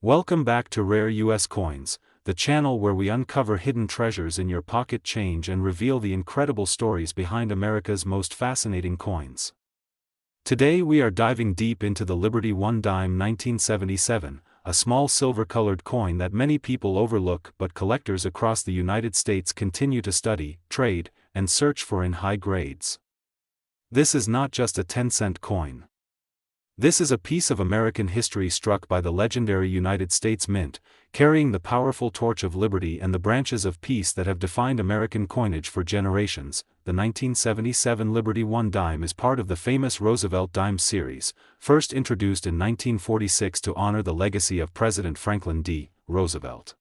Welcome back to Rare US Coins, the channel where we uncover hidden treasures in your pocket change and reveal the incredible stories behind America's most fascinating coins. Today we are diving deep into the Liberty 1 dime 1977, a small silver-colored coin that many people overlook but collectors across the United States continue to study, trade, and search for in high grades. This is not just a 10-cent coin. This is a piece of American history struck by the legendary United States Mint, carrying the powerful torch of liberty and the branches of peace that have defined American coinage for generations. The 1977 Liberty 1 dime is part of the famous Roosevelt dime series, first introduced in 1946 to honor the legacy of President Franklin D. Roosevelt.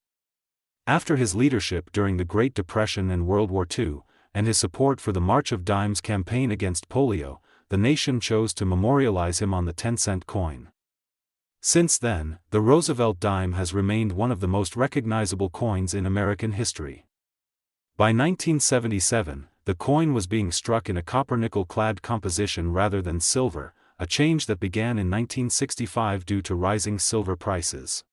After his leadership during the Great Depression and World War II, and his support for the March of Dimes campaign against polio, the nation chose to memorialize him on the 10-cent coin. Since then, the Roosevelt dime has remained one of the most recognizable coins in American history. By 1977, the coin was being struck in a copper-nickel-clad composition rather than silver, a change that began in 1965 due to rising silver prices.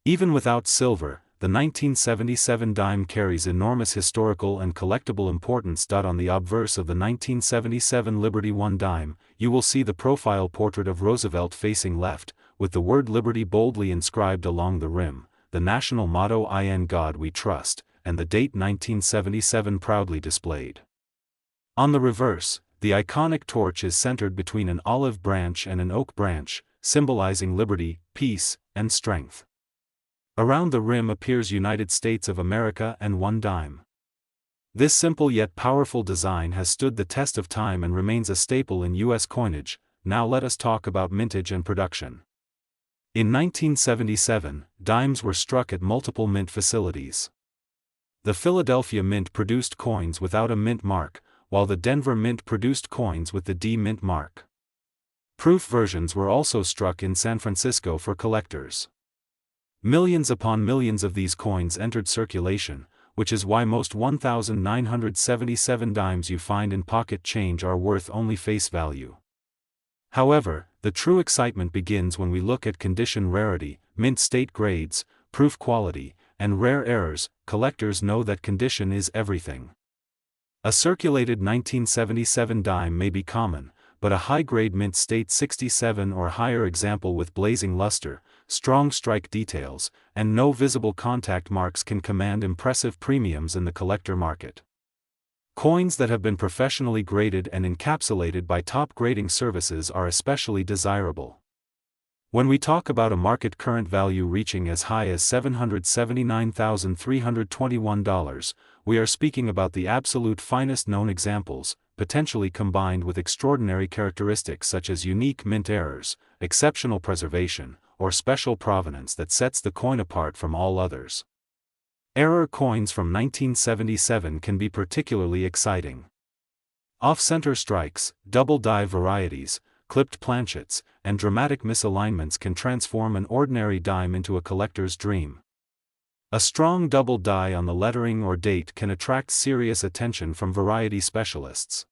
Even without silver, the 1977 dime carries enormous historical and collectible importance. On the obverse of the 1977 Liberty 1 dime, you will see the profile portrait of Roosevelt facing left, with the word Liberty boldly inscribed along the rim, the national motto "In God We Trust," and the date 1977 proudly displayed. On the reverse, the iconic torch is centered between an olive branch and an oak branch, symbolizing liberty, peace, and strength. Around the rim appears United States of America and 1 dime. This simple yet powerful design has stood the test of time and remains a staple in U.S. coinage. Now let us talk about mintage and production. In 1977, dimes were struck at multiple mint facilities. The Philadelphia Mint produced coins without a mint mark, while the Denver Mint produced coins with the D mint mark. Proof versions were also struck in San Francisco for collectors. Millions upon millions of these coins entered circulation, which is why most 1,977 dimes you find in pocket change are worth only face value. However, the true excitement begins when we look at condition rarity, mint state grades, proof quality, and rare errors. Collectors know that condition is everything. A circulated 1977 dime may be common, but a high-grade mint state 67 or higher example with blazing luster, strong strike details, and no visible contact marks can command impressive premiums in the collector market. Coins that have been professionally graded and encapsulated by top grading services are especially desirable. When we talk about a market current value reaching as high as $779,321, we are speaking about the absolute finest known examples, potentially combined with extraordinary characteristics such as unique mint errors, exceptional preservation, or special provenance that sets the coin apart from all others. Error coins from 1977 can be particularly exciting. Off-center strikes, double die varieties, clipped planchets, and dramatic misalignments can transform an ordinary dime into a collector's dream. A strong double die on the lettering or date can attract serious attention from variety specialists.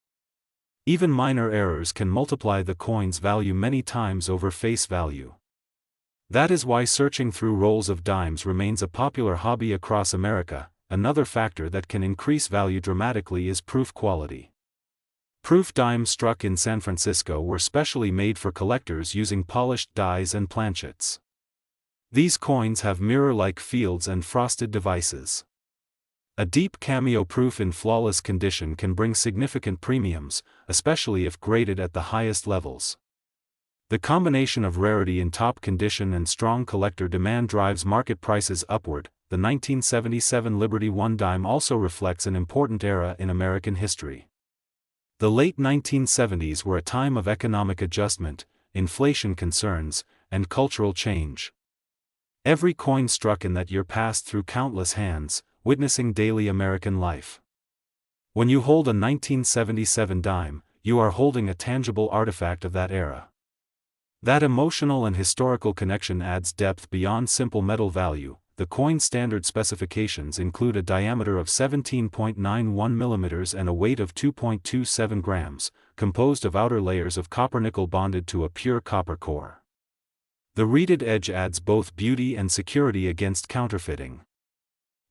Even minor errors can multiply the coin's value many times over face value. That is why searching through rolls of dimes remains a popular hobby across America. Another factor that can increase value dramatically is proof quality. Proof dimes struck in San Francisco were specially made for collectors using polished dies and planchets. These coins have mirror-like fields and frosted devices. A deep cameo proof in flawless condition can bring significant premiums, especially if graded at the highest levels. The combination of rarity in top condition and strong collector demand drives market prices upward. The 1977 Liberty 1 dime also reflects an important era in American history. The late 1970s were a time of economic adjustment, inflation concerns, and cultural change. Every coin struck in that year passed through countless hands, witnessing daily American life. When you hold a 1977 dime, you are holding a tangible artifact of that era. That emotional and historical connection adds depth beyond simple metal value. The coin's standard specifications include a diameter of 17.91 mm and a weight of 2.27 grams, composed of outer layers of copper-nickel bonded to a pure copper core. The reeded edge adds both beauty and security against counterfeiting.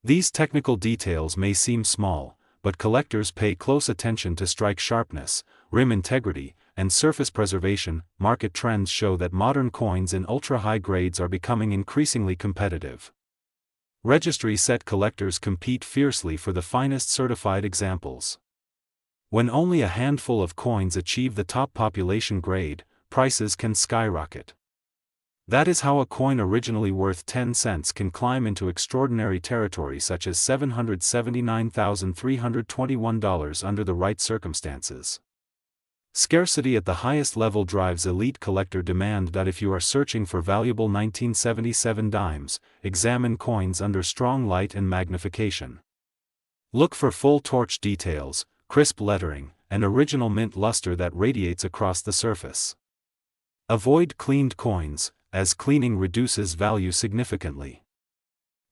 These technical details may seem small, but collectors pay close attention to strike sharpness, rim integrity, and surface preservation. Market trends show that modern coins in ultra-high grades are becoming increasingly competitive. Registry-set collectors compete fiercely for the finest certified examples. When only a handful of coins achieve the top population grade, prices can skyrocket. That is how a coin originally worth 10 cents can climb into extraordinary territory such as $779,321 under the right circumstances. Scarcity at the highest level drives elite collector demand. If you are searching for valuable 1977 dimes, examine coins under strong light and magnification. Look for full torch details, crisp lettering, and original mint luster that radiates across the surface. Avoid cleaned coins, as cleaning reduces value significantly.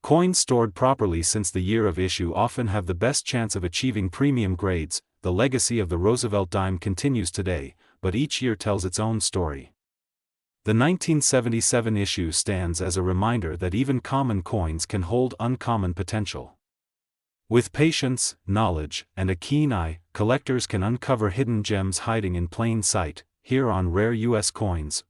Coins stored properly since the year of issue often have the best chance of achieving premium grades. The legacy of the Roosevelt dime continues today, but each year tells its own story. The 1977 issue stands as a reminder that even common coins can hold uncommon potential. With patience, knowledge, and a keen eye, collectors can uncover hidden gems hiding in plain sight. Here on Rare U.S. Coins,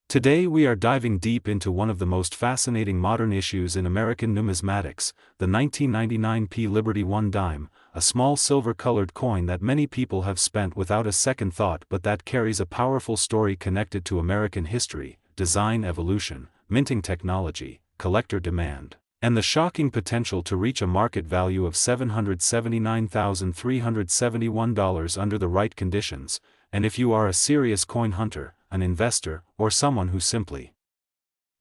Today we are diving deep into one of the most fascinating modern issues in American numismatics, the 1999 P Liberty 1 dime, a small silver-colored coin that many people have spent without a second thought but that carries a powerful story connected to American history, design evolution, minting technology, collector demand, and the shocking potential to reach a market value of $779,371 under the right conditions. And if you are a serious coin hunter, an investor, or someone who simply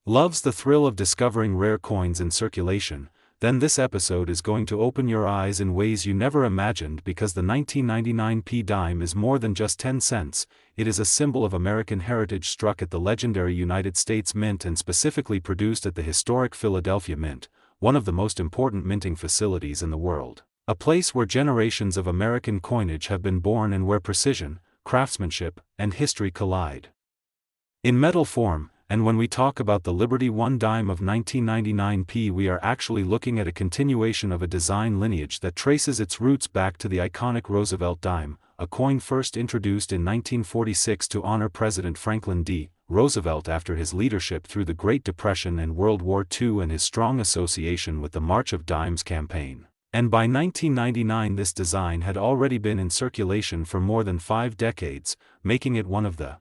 loves the thrill of discovering rare coins in circulation, then this episode is going to open your eyes in ways you never imagined, because the 1999 P dime is more than just 10 cents, it is a symbol of American heritage struck at the legendary United States Mint and specifically produced at the historic Philadelphia Mint, one of the most important minting facilities in the world, a place where generations of American coinage have been born and where precision, craftsmanship, and history collide in metal form. And when we talk about the Liberty 1 dime of 1999 P, we are actually looking at a continuation of a design lineage that traces its roots back to the iconic Roosevelt dime, a coin first introduced in 1946 to honor President Franklin D. Roosevelt after his leadership through the Great Depression and World War II and his strong association with the March of Dimes campaign. And by 1999 this design had already been in circulation for more than 5 decades, making it one of the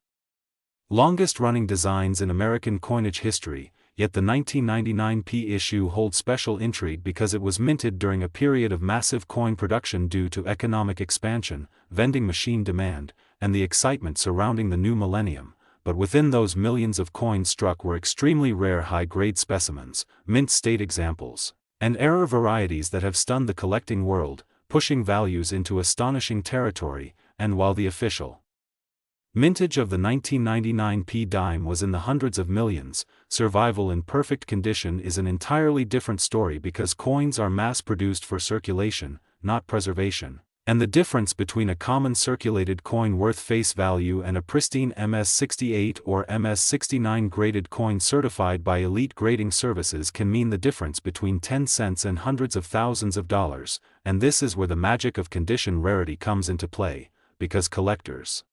longest-running designs in American coinage history. Yet the 1999 P issue holds special intrigue because it was minted during a period of massive coin production due to economic expansion, vending machine demand, and the excitement surrounding the new millennium. But within those millions of coins struck were extremely rare high-grade specimens, mint state examples, and error varieties that have stunned the collecting world, pushing values into astonishing territory. And while the official mintage of the 1999 P dime was in the hundreds of millions, survival in perfect condition is an entirely different story, because coins are mass-produced for circulation, not preservation. And the difference between a common circulated coin worth face value and a pristine MS-68 or MS-69 graded coin certified by elite grading services can mean the difference between 10 cents and hundreds of thousands of dollars. And this is where the magic of condition rarity comes into play, because collectors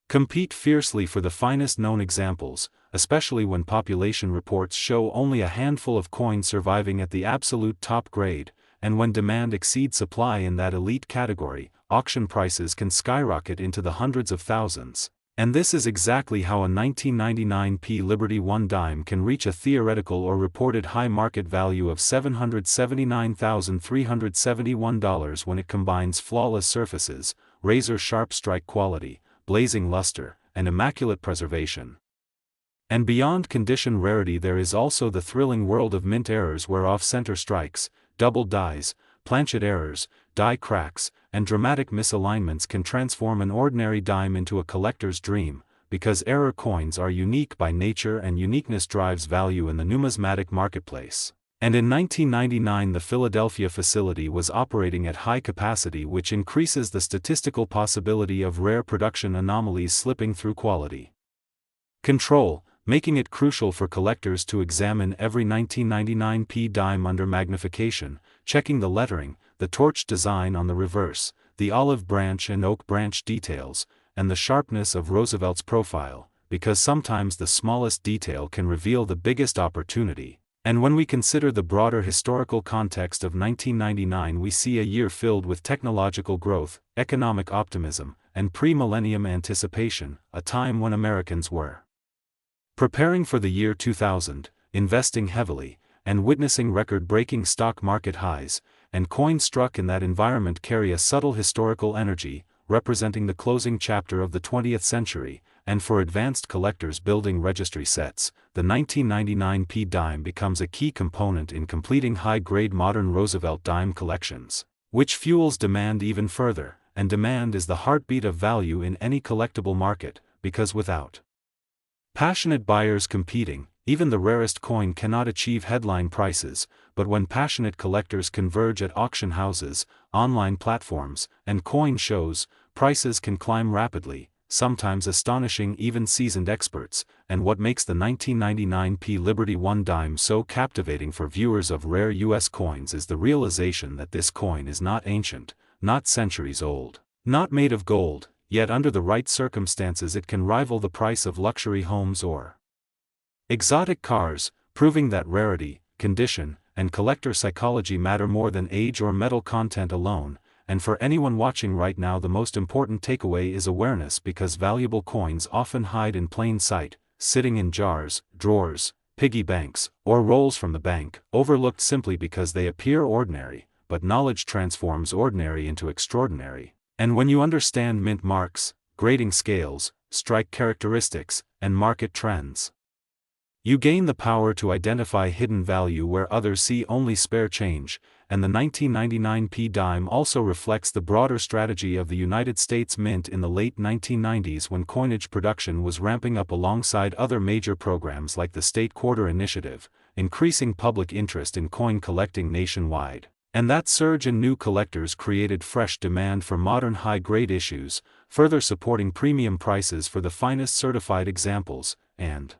compete fiercely for the finest known examples, especially when population reports show only a handful of coins surviving at the absolute top grade. And when demand exceeds supply in that elite category, auction prices can skyrocket into the hundreds of thousands. And this is exactly how a 1999 P Liberty 1 dime can reach a theoretical or reported high market value of $779,371 when it combines flawless surfaces, razor-sharp strike quality, blazing luster, and immaculate preservation. And beyond condition rarity, there is also the thrilling world of mint errors, where off-center strikes, double dies, planchet errors, die cracks, and dramatic misalignments can transform an ordinary dime into a collector's dream, because error coins are unique by nature and uniqueness drives value in the numismatic marketplace. And in 1999 the Philadelphia facility was operating at high capacity, which increases the statistical possibility of rare production anomalies slipping through quality control. making it crucial for collectors to examine every 1999p dime under magnification, checking the lettering, the torch design on the reverse, the olive branch and oak branch details, and the sharpness of Roosevelt's profile, because sometimes the smallest detail can reveal the biggest opportunity. And when we consider the broader historical context of 1999, we see a year filled with technological growth, economic optimism, and pre-millennium anticipation, a time when Americans were preparing for the year 2000, investing heavily, and witnessing record-breaking stock market highs, and coins struck in that environment carry a subtle historical energy, representing the closing chapter of the 20th century, and for advanced collectors building registry sets, the 1999p dime becomes a key component in completing high-grade modern Roosevelt dime collections, which fuels demand even further, and demand is the heartbeat of value in any collectible market, because without passionate buyers competing, even the rarest coin cannot achieve headline prices, but when passionate collectors converge at auction houses, online platforms, and coin shows, prices can climb rapidly, sometimes astonishing even seasoned experts. And what makes the 1999p Liberty One dime so captivating for viewers of rare U.S. coins is the realization that this coin is not ancient, not centuries old, not made of gold, yet under the right circumstances it can rival the price of luxury homes or exotic cars, proving that rarity, condition, and collector psychology matter more than age or metal content alone. And for anyone watching right now, the most important takeaway is awareness, because valuable coins often hide in plain sight, sitting in jars, drawers, piggy banks, or rolls from the bank, overlooked simply because they appear ordinary, but knowledge transforms ordinary into extraordinary. And when you understand mint marks, grading scales, strike characteristics, and market trends, you gain the power to identify hidden value where others see only spare change. And the 1999p dime also reflects the broader strategy of the United States Mint in the late 1990s, when coinage production was ramping up alongside other major programs like the State Quarter Initiative, increasing public interest in coin collecting nationwide. And that surge in new collectors created fresh demand for modern high-grade issues, further supporting premium prices for the finest certified examples. And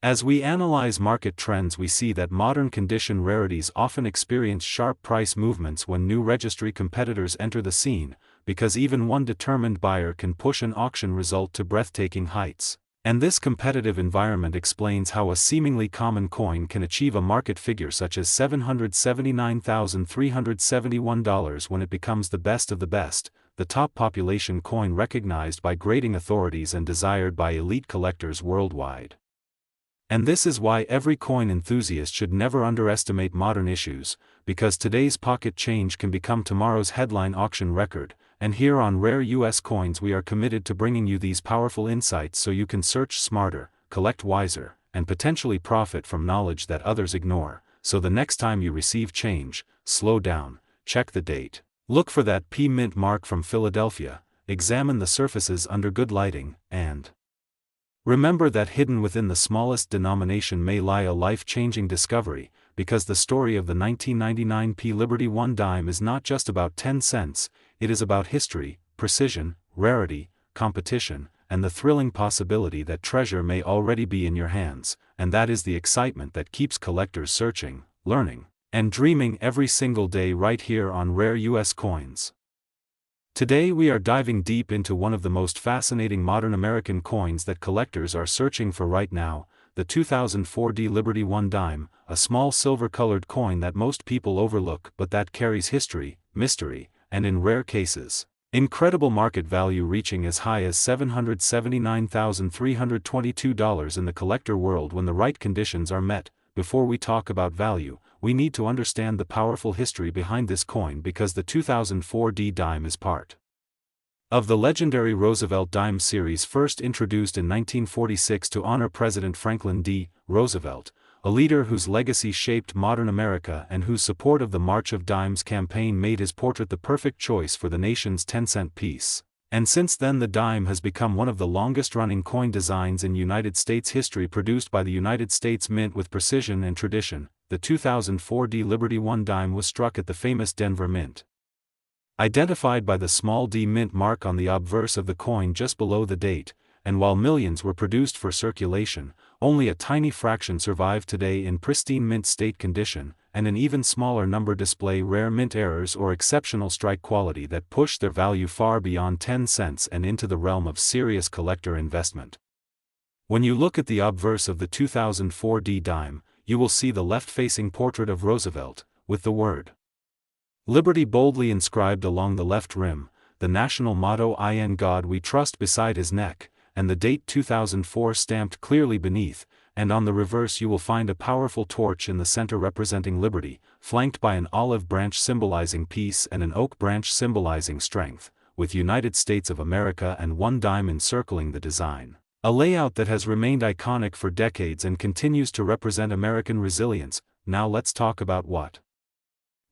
as we analyze market trends, we see that modern condition rarities often experience sharp price movements when new registry competitors enter the scene, because even one determined buyer can push an auction result to breathtaking heights. And this competitive environment explains how a seemingly common coin can achieve a market figure such as $779,371 when it becomes the best of the best, the top population coin recognized by grading authorities and desired by elite collectors worldwide. And this is why every coin enthusiast should never underestimate modern issues, because today's pocket change can become tomorrow's headline auction record. And here on Rare US Coins, we are committed to bringing you these powerful insights so you can search smarter, collect wiser, and potentially profit from knowledge that others ignore. So the next time you receive change, slow down, check the date, look for that P mint mark from Philadelphia, examine the surfaces under good lighting, and remember that hidden within the smallest denomination may lie a life-changing discovery, because the story of the 1999p Liberty One dime is not just about 10 cents, it is about history, precision, rarity, competition, and the thrilling possibility that treasure may already be in your hands. And that is the excitement that keeps collectors searching, learning, and dreaming every single day right here on Rare US Coins. Today we are diving deep into one of the most fascinating modern American coins that collectors are searching for right now, the 2004 Liberty One dime, a small silver-colored coin that most people overlook but that carries history, mystery, and in rare cases, incredible market value, reaching as high as $779,322 in the collector world when the right conditions are met. Before we talk about value, we need to understand the powerful history behind this coin, because the 2004 dime is part of the legendary Roosevelt dime series, first introduced in 1946 to honor President Franklin D. Roosevelt, a leader whose legacy shaped modern America and whose support of the March of Dimes campaign made his portrait the perfect choice for the nation's 10-cent piece. And since then the dime has become one of the longest-running coin designs in United States history, produced by the United States Mint with precision and tradition. The 2004 Liberty One dime was struck at the famous Denver Mint, identified by the small d mint mark on the obverse of the coin just below the date, and while millions were produced for circulation, only a tiny fraction survive today in pristine mint state condition, and an even smaller number display rare mint errors or exceptional strike quality that push their value far beyond 10 cents and into the realm of serious collector investment. When you look at the obverse of the 2004 D dime, you will see the left-facing portrait of Roosevelt, with the word Liberty boldly inscribed along the left rim, the national motto "In God We Trust" beside his neck, and the date 2004 stamped clearly beneath, and on the reverse you will find a powerful torch in the center representing liberty, flanked by an olive branch symbolizing peace and an oak branch symbolizing strength, with United States of America and one dime encircling the design. A layout that has remained iconic for decades and continues to represent American resilience. Now let's talk about what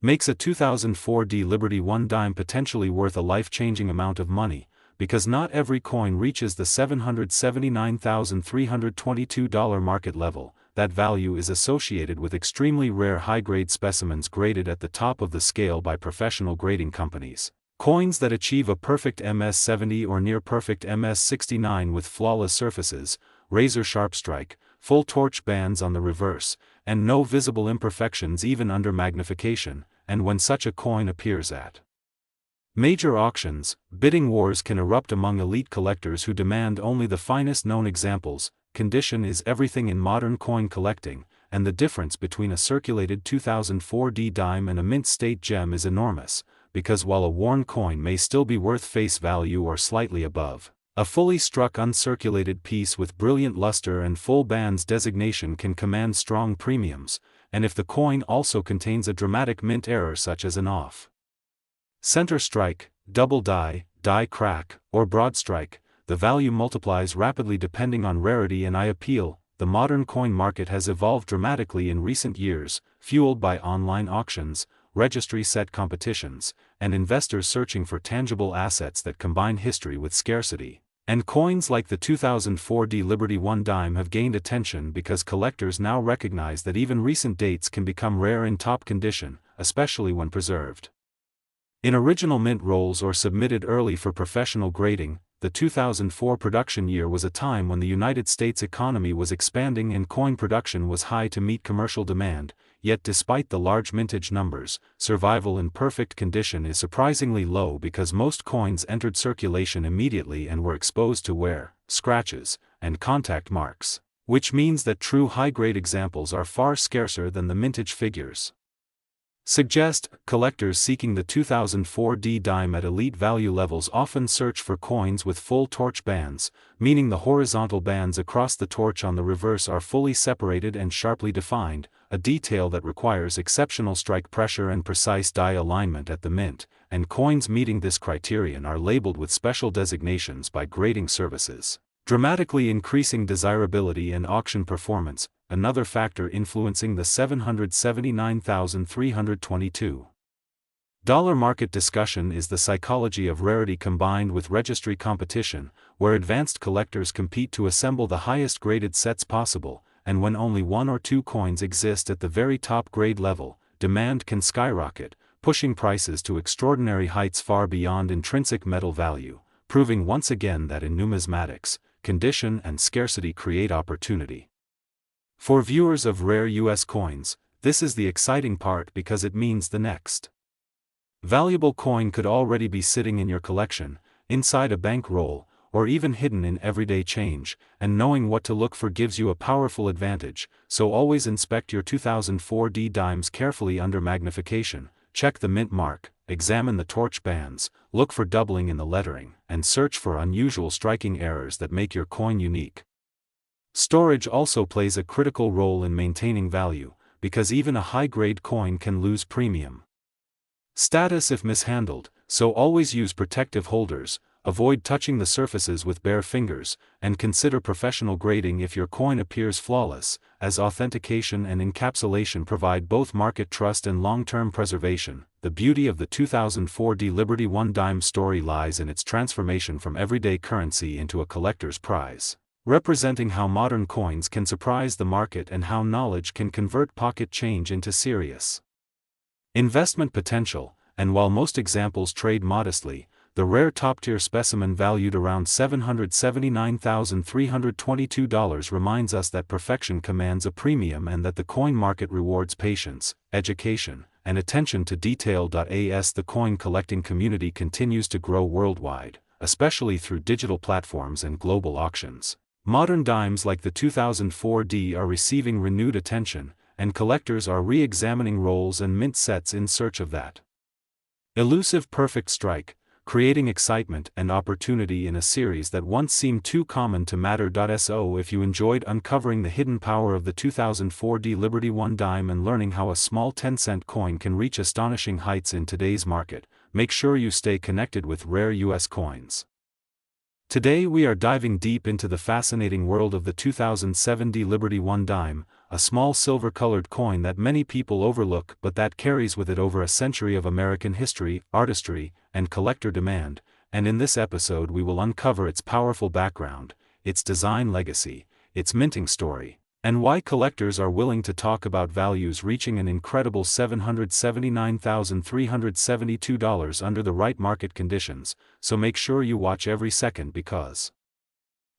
makes a 2004 D Liberty 1 dime potentially worth a life-changing amount of money, because not every coin reaches the $779,322 market level. That value is associated with extremely rare high-grade specimens graded at the top of the scale by professional grading companies. Coins that achieve a perfect MS-70 or near-perfect MS-69 with flawless surfaces, razor-sharp strike, full torch bands on the reverse, and no visible imperfections even under magnification, and when such a coin appears at major auctions, bidding wars can erupt among elite collectors who demand only the finest known examples. Condition is everything in modern coin collecting, and the difference between a circulated 2004 D dime and a mint state gem is enormous, because while a worn coin may still be worth face value or slightly above, a fully struck uncirculated piece with brilliant luster and full bands designation can command strong premiums, and if the coin also contains a dramatic mint error such as an off-center strike, double die crack, or broad strike, the value multiplies rapidly depending on rarity and eye appeal. The modern coin market has evolved dramatically in recent years, fueled by online auctions, registry set competitions, and investors searching for tangible assets that combine history with scarcity. And coins like the 2004 D Liberty 1 dime have gained attention because collectors now recognize that even recent dates can become rare in top condition, especially when preserved in original mint rolls or submitted early for professional grading. The 2004 production year was a time when the United States economy was expanding and coin production was high to meet commercial demand, yet despite the large mintage numbers, survival in perfect condition is surprisingly low because most coins entered circulation immediately and were exposed to wear, scratches, and contact marks, which means that true high-grade examples are far scarcer than the mintage figures suggest. Collectors seeking the 2004 D dime at elite value levels often search for coins with full torch bands, meaning the horizontal bands across the torch on the reverse are fully separated and sharply defined, a detail that requires exceptional strike pressure and precise die alignment at the mint, and coins meeting this criterion are labeled with special designations by grading services, dramatically increasing desirability and auction performance. Another factor influencing the $779,322 market discussion is the psychology of rarity combined with registry competition, where advanced collectors compete to assemble the highest graded sets possible, and when only one or two coins exist at the very top grade level, demand can skyrocket, pushing prices to extraordinary heights far beyond intrinsic metal value, proving once again that in numismatics, condition and scarcity create opportunity. For viewers of rare U.S. coins, this is the exciting part because it means the next valuable coin could already be sitting in your collection, inside a bank roll, or even hidden in everyday change, and knowing what to look for gives you a powerful advantage. So always inspect your 2004 D dimes carefully under magnification, check the mint mark, examine the torch bands, look for doubling in the lettering, and search for unusual striking errors that make your coin unique. Storage also plays a critical role in maintaining value, because even a high-grade coin can lose premium status if mishandled, so always use protective holders, avoid touching the surfaces with bare fingers, and consider professional grading if your coin appears flawless, as authentication and encapsulation provide both market trust and long-term preservation. The beauty of the 2004 D Liberty 1 dime story lies in its transformation from everyday currency into a collector's prize, representing how modern coins can surprise the market and how knowledge can convert pocket change into serious investment potential. And while most examples trade modestly, the rare top-tier specimen valued around $779,322 reminds us that perfection commands a premium and that the coin market rewards patience, education, and attention to detail. As the coin collecting community continues to grow worldwide, especially through digital platforms and global auctions, modern dimes like the 2004D are receiving renewed attention, and collectors are re-examining rolls and mint sets in search of that elusive perfect strike, creating excitement and opportunity in a series that once seemed too common to matter. So if you enjoyed uncovering the hidden power of the 2004D Liberty One dime and learning how a small 10-cent coin can reach astonishing heights in today's market, make sure you stay connected with Rare US Coins. Today we are diving deep into the fascinating world of the 2007D Liberty One dime, a small silver-colored coin that many people overlook but that carries with it over a century of American history, artistry, and collector demand, and in this episode we will uncover its powerful background, its design legacy, its minting story, and why collectors are willing to talk about values reaching an incredible $779,372 under the right market conditions, so make sure you watch every second because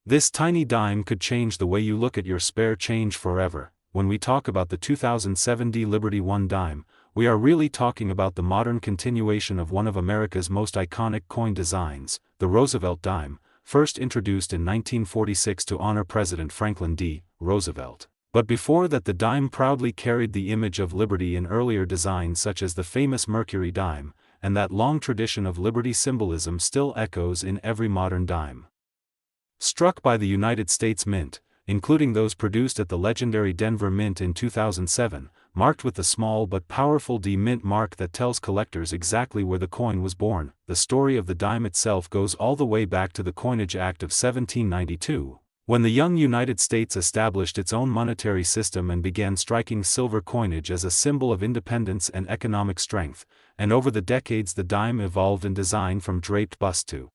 this tiny dime could change the way you look at your spare change forever. When we talk about the 2007D Liberty One dime, we are really talking about the modern continuation of one of America's most iconic coin designs, the Roosevelt dime, first introduced in 1946 to honor President Franklin D. Roosevelt. But before that, the dime proudly carried the image of liberty in earlier designs such as the famous Mercury dime, and that long tradition of liberty symbolism still echoes in every modern dime struck by the United States Mint, including those produced at the legendary Denver Mint in 2007, marked with the small but powerful D Mint mark that tells collectors exactly where the coin was born. The story of the dime itself goes all the way back to the Coinage Act of 1792, when the young United States established its own monetary system and began striking silver coinage as a symbol of independence and economic strength, and over the decades the dime evolved in design from draped bust to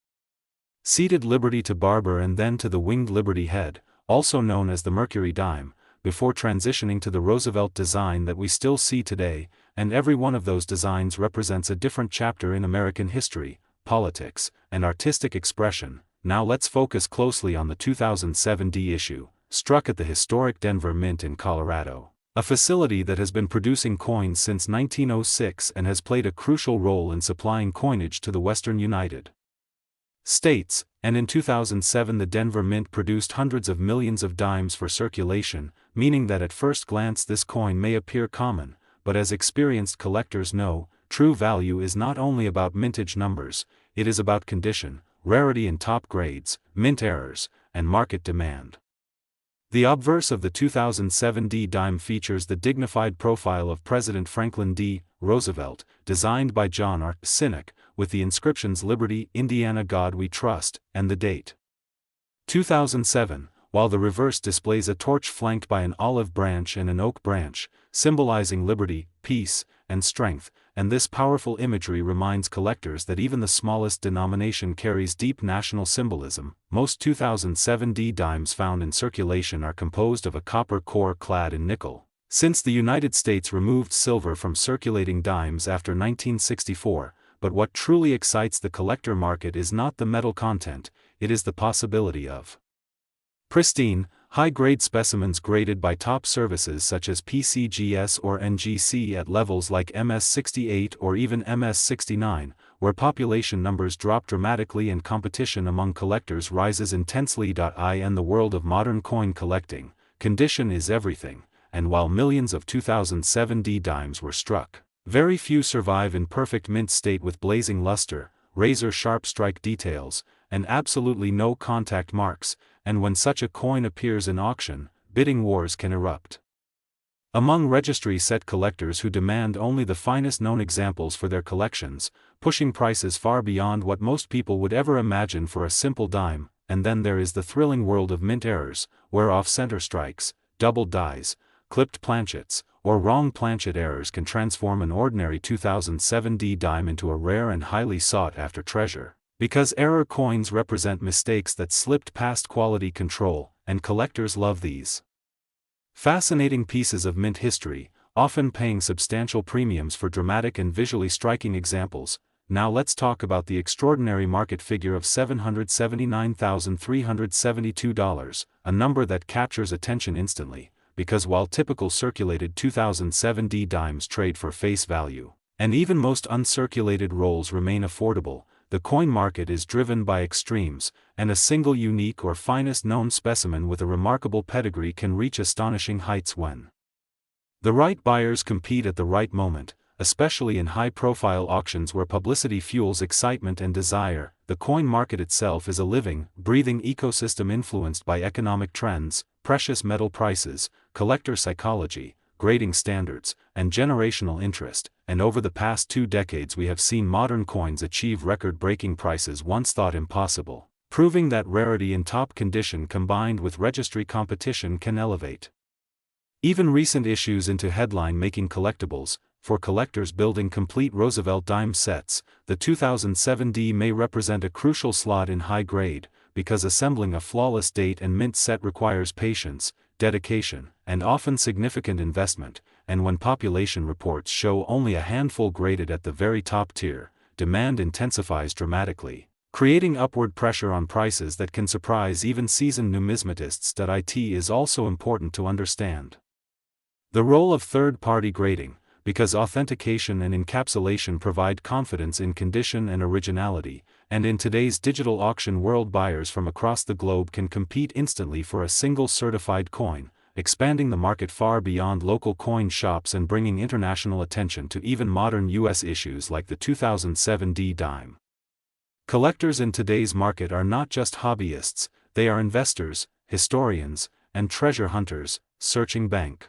seated Liberty to Barber and then to the winged Liberty head, also known as the Mercury dime, before transitioning to the Roosevelt design that we still see today, and every one of those designs represents a different chapter in American history, politics, and artistic expression. Now let's focus closely on the 2007D issue, struck at the historic Denver Mint in Colorado, a facility that has been producing coins since 1906 and has played a crucial role in supplying coinage to the Western United States, and in 2007 the Denver Mint produced hundreds of millions of dimes for circulation, meaning that at first glance this coin may appear common, but as experienced collectors know, true value is not only about mintage numbers, it is about condition, rarity in top grades, mint errors, and market demand. The obverse of the 2007D dime features the dignified profile of President Franklin D. Roosevelt, designed by John R. Sinek, with the inscriptions Liberty, Indiana, God We Trust, and the date 2007, while the reverse displays a torch flanked by an olive branch and an oak branch, symbolizing liberty, peace, and strength, and this powerful imagery reminds collectors that even the smallest denomination carries deep national symbolism. Most 2007D dimes found in circulation are composed of a copper core clad in nickel. Since the United States removed silver from circulating dimes after 1964, but what truly excites the collector market is not the metal content, it is the possibility of pristine, high-grade specimens graded by top services such as PCGS or NGC at levels like MS68 or even MS69, where population numbers drop dramatically and competition among collectors rises intensely. In the world of modern coin collecting, condition is everything, and while millions of 2007D dimes were struck, very few survive in perfect mint state with blazing luster, razor-sharp strike details, and absolutely no contact marks, and when such a coin appears in auction, bidding wars can erupt among registry set collectors who demand only the finest known examples for their collections, pushing prices far beyond what most people would ever imagine for a simple dime. And then there is the thrilling world of mint errors, where off-center strikes, doubled dies, clipped planchets, or wrong planchet errors can transform an ordinary 2007D dime into a rare and highly sought-after treasure. Because error coins represent mistakes that slipped past quality control, and collectors love these fascinating pieces of mint history, often paying substantial premiums for dramatic and visually striking examples. now let's talk about the extraordinary market figure of $779,372, a number that captures attention instantly, because while typical circulated 2007 dimes trade for face value, and even most uncirculated rolls remain affordable, the coin market is driven by extremes, and a single unique or finest known specimen with a remarkable pedigree can reach astonishing heights when the right buyers compete at the right moment, especially in high-profile auctions where publicity fuels excitement and desire. The coin market itself is a living, breathing ecosystem influenced by economic trends, precious metal prices, collector psychology, grading standards, and generational interest, and over the past 2 decades we have seen modern coins achieve record-breaking prices once thought impossible, proving that rarity in top condition combined with registry competition can elevate even recent issues into headline-making collectibles. For collectors building complete Roosevelt dime sets, the 2007 may represent a crucial slot in high grade, because assembling a flawless date and mint set requires patience, dedication, and often significant investment, and when population reports show only a handful graded at the very top tier, demand intensifies dramatically, creating upward pressure on prices that can surprise even seasoned numismatists. It is also important to understand the role of third-party grading, because authentication and encapsulation provide confidence in condition and originality, and in today's digital auction world buyers from across the globe can compete instantly for a single certified coin, expanding the market far beyond local coin shops and bringing international attention to even modern U.S. issues like the 2007 dime. Collectors in today's market are not just hobbyists, they are investors, historians, and treasure hunters, searching bank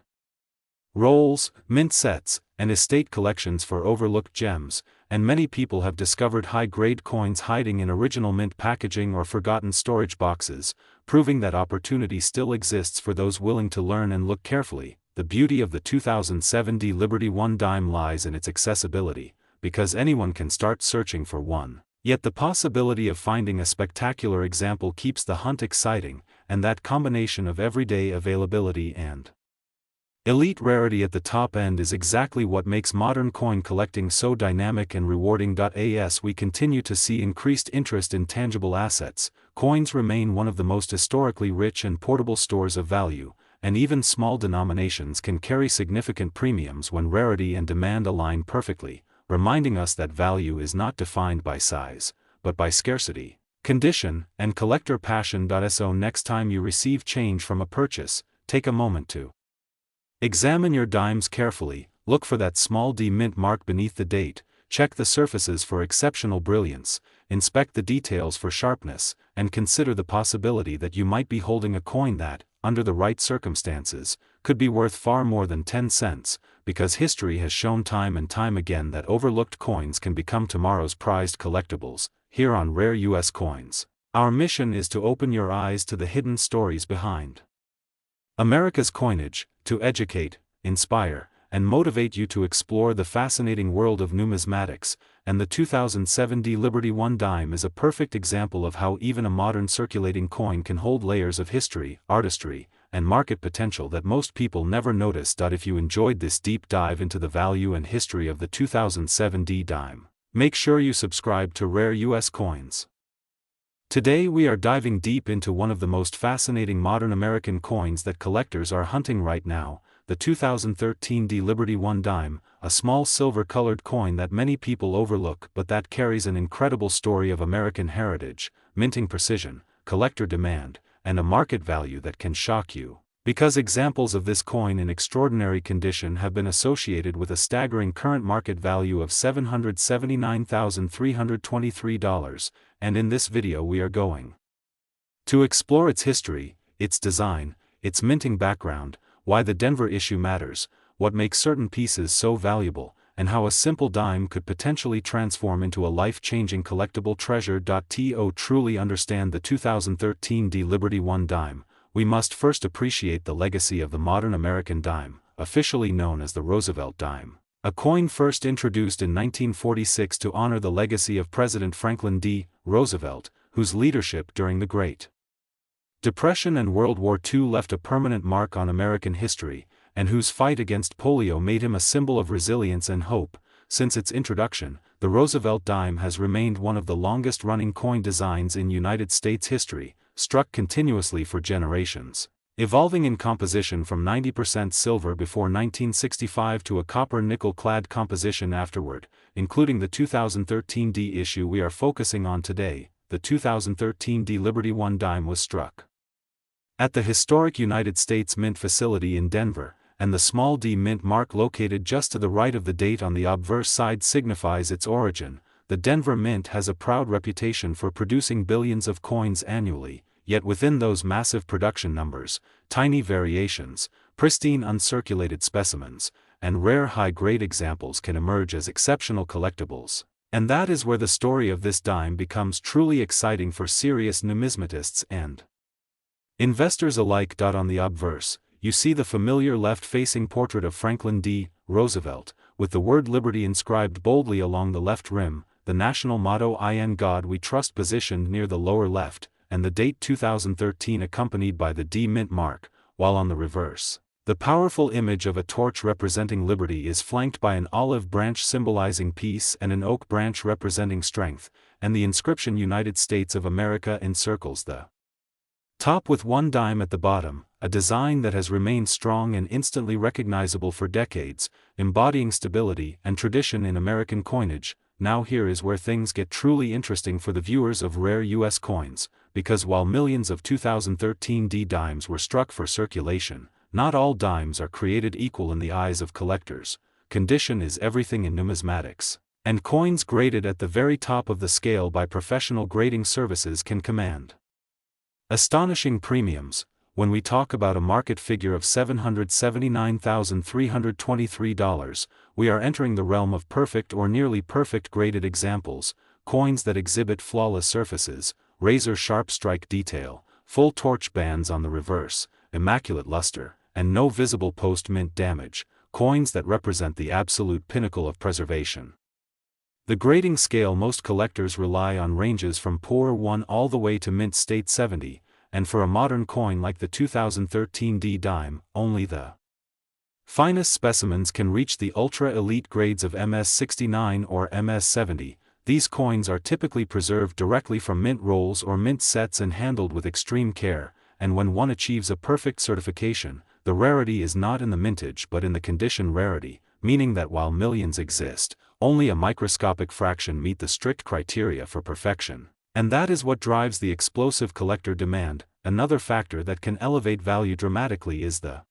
rolls, mint sets, and estate collections for overlooked gems, and many people have discovered high-grade coins hiding in original mint packaging or forgotten storage boxes, proving that opportunity still exists for those willing to learn and look carefully. The beauty of the 2007 Liberty 1 dime lies in its accessibility, because anyone can start searching for one. Yet the possibility of finding a spectacular example keeps the hunt exciting, and that combination of everyday availability and elite rarity at the top end is exactly what makes modern coin collecting so dynamic and rewarding. As we continue to see increased interest in tangible assets, coins remain one of the most historically rich and portable stores of value, and even small denominations can carry significant premiums when rarity and demand align perfectly, reminding us that value is not defined by size, but by scarcity, condition, and collector passion. So next time you receive change from a purchase, take a moment to examine your dimes carefully, look for that small D mint mark beneath the date, check the surfaces for exceptional brilliance, inspect the details for sharpness, and consider the possibility that you might be holding a coin that, under the right circumstances, could be worth far more than 10 cents, because history has shown time and time again that overlooked coins can become tomorrow's prized collectibles. Here on Rare U.S. Coins, our mission is to open your eyes to the hidden stories behind America's coinage, to educate, inspire, and motivate you to explore the fascinating world of numismatics, and the 2007 Liberty 1 dime is a perfect example of how even a modern circulating coin can hold layers of history, artistry, and market potential that most people never notice. If you enjoyed this deep dive into the value and history of the 2007 dime, make sure you subscribe to Rare U.S. Coins. Today we are diving deep into one of the most fascinating modern American coins that collectors are hunting right now, the 2013 Liberty 1 dime, a small silver-colored coin that many people overlook but that carries an incredible story of American heritage, minting precision, collector demand, and a market value that can shock you, because examples of this coin in extraordinary condition have been associated with a staggering current market value of $779,323, and in this video we are going to explore its history, its design, its minting background, why the Denver issue matters, what makes certain pieces so valuable, and how a simple dime could potentially transform into a life-changing collectible treasure. To truly understand the 2013 Liberty 1 dime, we must first appreciate the legacy of the modern American dime, officially known as the Roosevelt dime. A coin first introduced in 1946 to honor the legacy of President Franklin D. Roosevelt, whose leadership during the Great Depression and World War II left a permanent mark on American history, and whose fight against polio made him a symbol of resilience and hope. Since its introduction, the Roosevelt dime has remained one of the longest-running coin designs in United States history, struck continuously for generations. Evolving in composition from 90% silver before 1965 to a copper-nickel-clad composition afterward, including the 2013 D issue we are focusing on today, the 2013 D Liberty I dime was struck at the historic United States Mint facility in Denver, and the small d mint mark located just to the right of the date on the obverse side signifies its origin. The Denver Mint has a proud reputation for producing billions of coins annually, yet within those massive production numbers, tiny variations, pristine uncirculated specimens, and rare high-grade examples can emerge as exceptional collectibles. And that is where the story of this dime becomes truly exciting for serious numismatists and investors alike. On the obverse, you see the familiar left-facing portrait of Franklin D. Roosevelt, with the word Liberty inscribed boldly along the left rim, the national motto "In God We Trust" positioned near the lower left, and the date 2013 accompanied by the D Mint mark, while on the reverse, the powerful image of a torch representing liberty is flanked by an olive branch symbolizing peace and an oak branch representing strength, and the inscription United States of America encircles the top with one dime at the bottom, a design that has remained strong and instantly recognizable for decades, embodying stability and tradition in American coinage. Now here is where things get truly interesting for the viewers of rare U.S. coins, because while millions of 2013 D dimes were struck for circulation, not all dimes are created equal in the eyes of collectors. Condition is everything in numismatics, and coins graded at the very top of the scale by professional grading services can command astonishing premiums. When we talk about a market figure of $779,323, we are entering the realm of perfect or nearly perfect graded examples, coins that exhibit flawless surfaces, razor-sharp strike detail, full torch bands on the reverse, immaculate luster, and no visible post-mint damage, coins that represent the absolute pinnacle of preservation. The grading scale most collectors rely on ranges from poor 1 all the way to mint state 70, and for a modern coin like the 2013 D dime, only the finest specimens can reach the ultra-elite grades of MS69 or MS70. These coins are typically preserved directly from mint rolls or mint sets and handled with extreme care, and when one achieves a perfect certification, the rarity is not in the mintage but in the condition rarity, meaning that while millions exist, only a microscopic fraction meet the strict criteria for perfection. And that is what drives the explosive collector demand. Another factor that can elevate value dramatically is the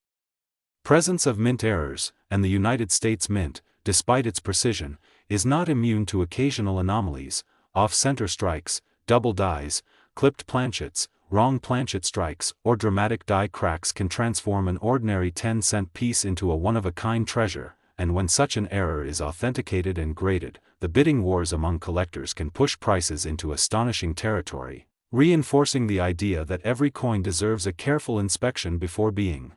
presence of mint errors, and the United States Mint, despite its precision, is not immune to occasional anomalies. Off-center strikes, double dies, clipped planchets, wrong planchet strikes, or dramatic die cracks can transform an ordinary 10-cent piece into a one-of-a-kind treasure. And when such an error is authenticated and graded, the bidding wars among collectors can push prices into astonishing territory, reinforcing the idea that every coin deserves a careful inspection before being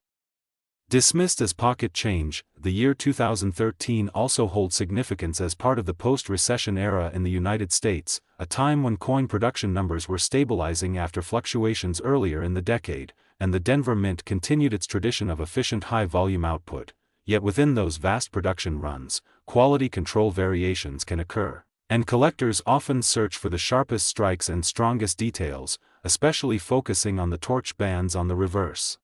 dismissed as pocket change. The year 2013 also holds significance as part of the post-recession era in the United States, a time when coin production numbers were stabilizing after fluctuations earlier in the decade, and the Denver Mint continued its tradition of efficient high-volume output. Yet within those vast production runs, quality control variations can occur, and collectors often search for the sharpest strikes and strongest details, especially focusing on the torch bands on the reverse.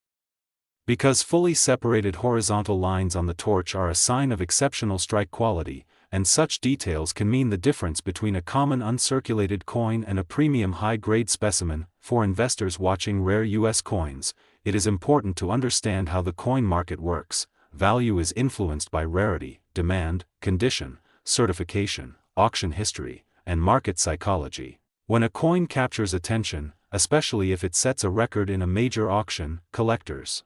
Because fully separated horizontal lines on the torch are a sign of exceptional strike quality, and such details can mean the difference between a common uncirculated coin and a premium high-grade specimen. For investors watching rare U.S. coins, it is important to understand how the coin market works. Value is influenced by rarity, demand, condition, certification, auction history, and market psychology. When a coin captures attention, especially if it sets a record in a major auction, collectors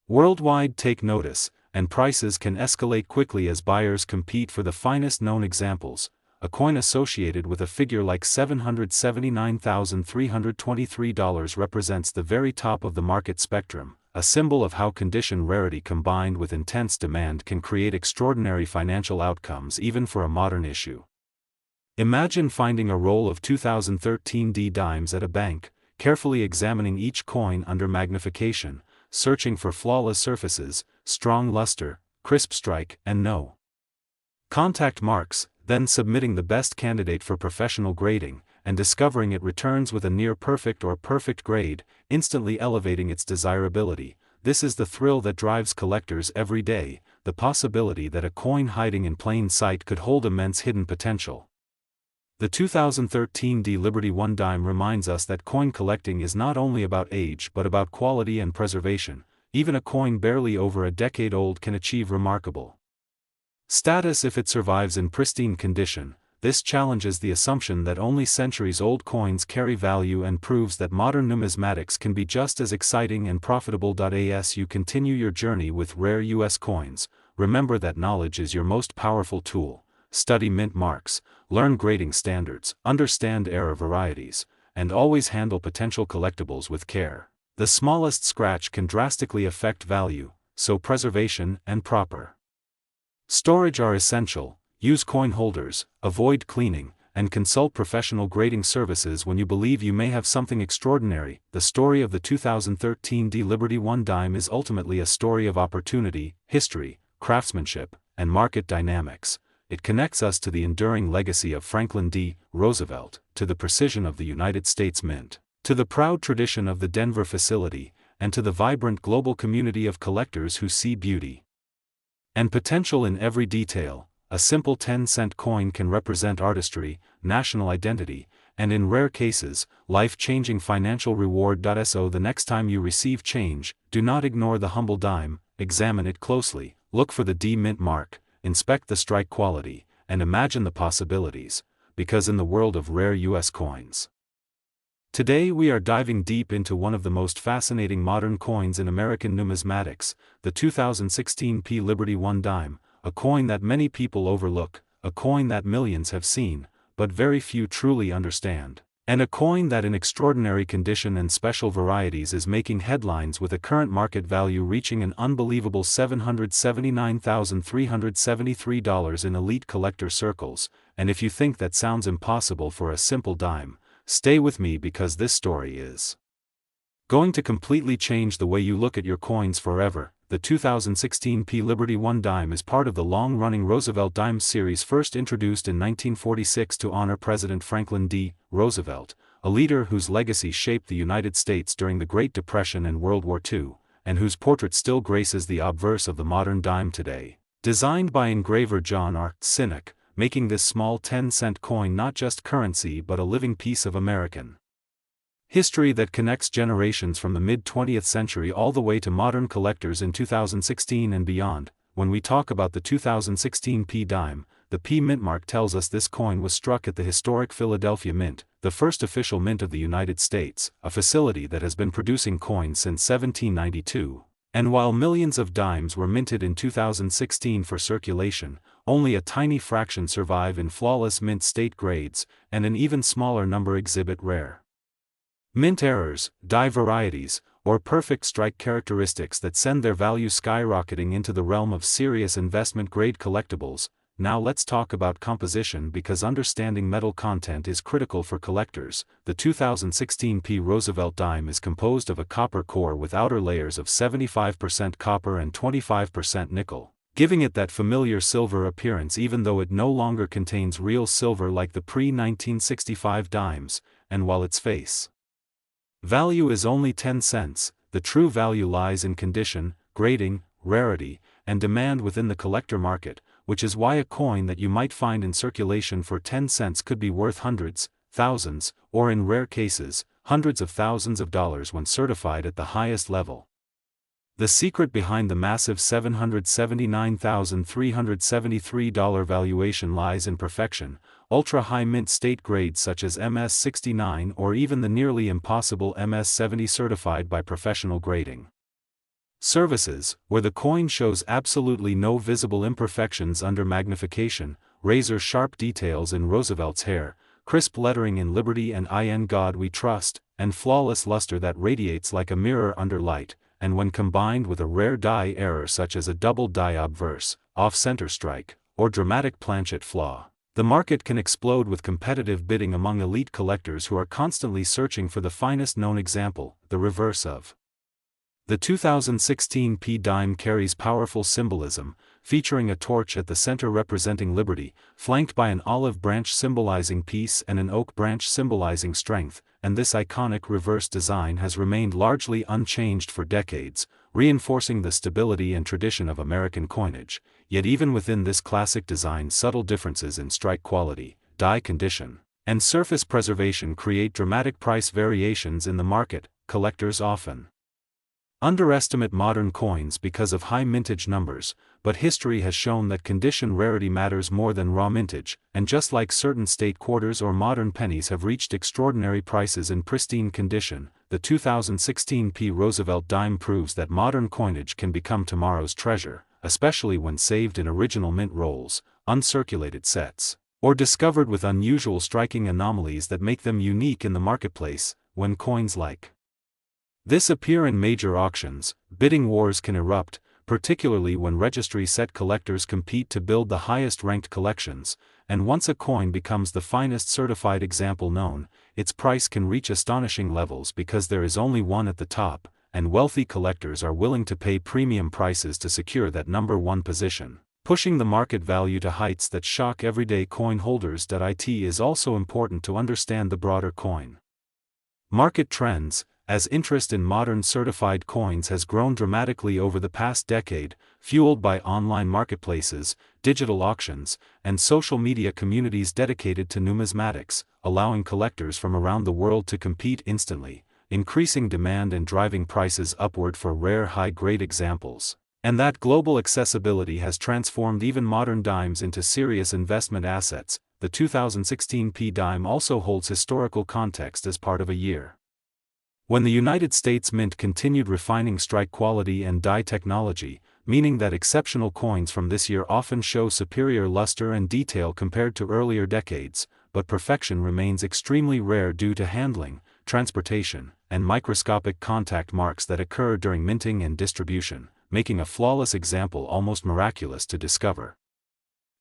worldwide take notice, and prices can escalate quickly as buyers compete for the finest known examples. A coin associated with a figure like $779,323 represents the very top of the market spectrum, a symbol of how condition rarity combined with intense demand can create extraordinary financial outcomes even for a modern issue. Imagine finding a roll of 2013 D dimes at a bank, carefully examining each coin under magnification, searching for flawless surfaces, strong luster, crisp strike, and no Contact marks, then submitting the best candidate for professional grading, and discovering it returns with a near-perfect or perfect grade, instantly elevating its desirability. This is the thrill that drives collectors every day, the possibility that a coin hiding in plain sight could hold immense hidden potential. The 2013 D Liberty 1 dime reminds us that coin collecting is not only about age but about quality and preservation. Even a coin barely over a decade old can achieve remarkable status if it survives in pristine condition. This challenges the assumption that only centuries-old coins carry value and proves that modern numismatics can be just as exciting and profitable. As you continue your journey with rare U.S. coins, remember that knowledge is your most powerful tool. Study mint marks, learn grading standards, understand error varieties, and always handle potential collectibles with care. The smallest scratch can drastically affect value, so preservation and proper storage are essential. Use coin holders, avoid cleaning, and consult professional grading services when you believe you may have something extraordinary. The story of the 2013 D Liberty 1 dime is ultimately a story of opportunity, history, craftsmanship, and market dynamics. It connects us to the enduring legacy of Franklin D. Roosevelt, to the precision of the United States Mint, to the proud tradition of the Denver facility, and to the vibrant global community of collectors who see beauty and potential in every detail. A simple 10-cent coin can represent artistry, national identity, and in rare cases, life-changing financial reward. So the next time you receive change, do not ignore the humble dime, examine it closely, look for the D mint mark, inspect the strike quality, and imagine the possibilities, because in the world of rare U.S. coins, today we are diving deep into one of the most fascinating modern coins in American numismatics, the 2016 P Liberty 1 dime, a coin that many people overlook, a coin that millions have seen, but very few truly understand, and a coin that in extraordinary condition and special varieties is making headlines with a current market value reaching an unbelievable $779,373 in elite collector circles. And if you think that sounds impossible for a simple dime, stay with me because this story is going to completely change the way you look at your coins forever. The 2016 P Liberty 1 dime is part of the long-running Roosevelt Dimes series, first introduced in 1946 to honor President Franklin D. Roosevelt, a leader whose legacy shaped the United States during the Great Depression and World War II, and whose portrait still graces the obverse of the modern dime today. Designed by engraver John R. Sinek, making this small 10-cent coin not just currency but a living piece of American history that connects generations from the mid-20th century all the way to modern collectors in 2016 and beyond. When we talk about the 2016 P dime, the P mint mark tells us this coin was struck at the historic Philadelphia Mint, the first official mint of the United States, a facility that has been producing coins since 1792. And while millions of dimes were minted in 2016 for circulation, only a tiny fraction survive in flawless mint state grades, and an even smaller number exhibit rare mint errors, die varieties, or perfect strike characteristics that send their value skyrocketing into the realm of serious investment-grade collectibles. Now let's talk about composition, because understanding metal content is critical for collectors. The 2016 P Roosevelt dime is composed of a copper core with outer layers of 75% copper and 25% nickel, giving it that familiar silver appearance even though it no longer contains real silver like the pre-1965 dimes. And while its face value is only 10 cents, the true value lies in condition, grading, rarity, and demand within the collector market, which is why a coin that you might find in circulation for 10 cents could be worth hundreds, thousands, or in rare cases, hundreds of thousands of dollars when certified at the highest level. The secret behind the massive $779,373 valuation lies in perfection. Ultra-high mint state grades such as MS-69 or even the nearly impossible MS-70 certified by professional grading services, where the coin shows absolutely no visible imperfections under magnification, razor-sharp details in Roosevelt's hair, crisp lettering in Liberty and In God We Trust, and flawless luster that radiates like a mirror under light. And when combined with a rare die error such as a double die obverse, off-center strike, or dramatic planchet flaw, the market can explode with competitive bidding among elite collectors who are constantly searching for the finest known example, the reverse of The 2016 P dime carries powerful symbolism, featuring a torch at the center representing liberty, flanked by an olive branch symbolizing peace and an oak branch symbolizing strength, and this iconic reverse design has remained largely unchanged for decades, reinforcing the stability and tradition of American coinage. Yet even within this classic design, subtle differences in strike quality, die condition, and surface preservation create dramatic price variations in the market. Collectors often underestimate modern coins because of high mintage numbers, but history has shown that condition rarity matters more than raw mintage, and just like certain state quarters or modern pennies have reached extraordinary prices in pristine condition, the 2016 P Roosevelt dime proves that modern coinage can become tomorrow's treasure, especially when saved in original mint rolls, uncirculated sets, or discovered with unusual striking anomalies that make them unique in the marketplace. When coins like this appear in major auctions, bidding wars can erupt, particularly when registry-set collectors compete to build the highest-ranked collections, and once a coin becomes the finest certified example known, its price can reach astonishing levels because there is only one at the top, and wealthy collectors are willing to pay premium prices to secure that number one position, pushing the market value to heights that shock everyday coin holders. It is also important to understand the broader coin market trends, as interest in modern certified coins has grown dramatically over the past decade, fueled by online marketplaces, digital auctions, and social media communities dedicated to numismatics, allowing collectors from around the world to compete instantly, increasing demand and driving prices upward for rare high-grade examples. And that global accessibility has transformed even modern dimes into serious investment assets. The 2016 P dime also holds historical context as part of a year when the United States Mint continued refining strike quality and die technology, meaning that exceptional coins from this year often show superior luster and detail compared to earlier decades, but perfection remains extremely rare due to handling, transportation, and microscopic contact marks that occur during minting and distribution, making a flawless example almost miraculous to discover.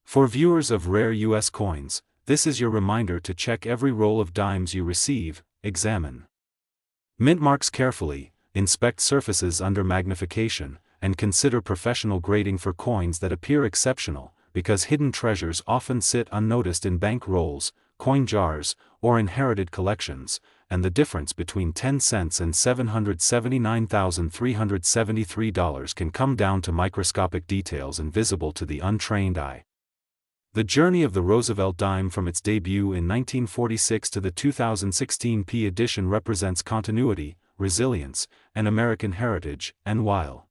For viewers of rare U.S. coins, this is your reminder to check every roll of dimes you receive, examine mint marks carefully, inspect surfaces under magnification, and consider professional grading for coins that appear exceptional, because hidden treasures often sit unnoticed in bank rolls, coin jars, or inherited collections, and the difference between 10 cents and $779,373 can come down to microscopic details invisible to the untrained eye. The journey of the Roosevelt dime from its debut in 1946 to the 2016 P edition represents continuity, resilience, and American heritage, and while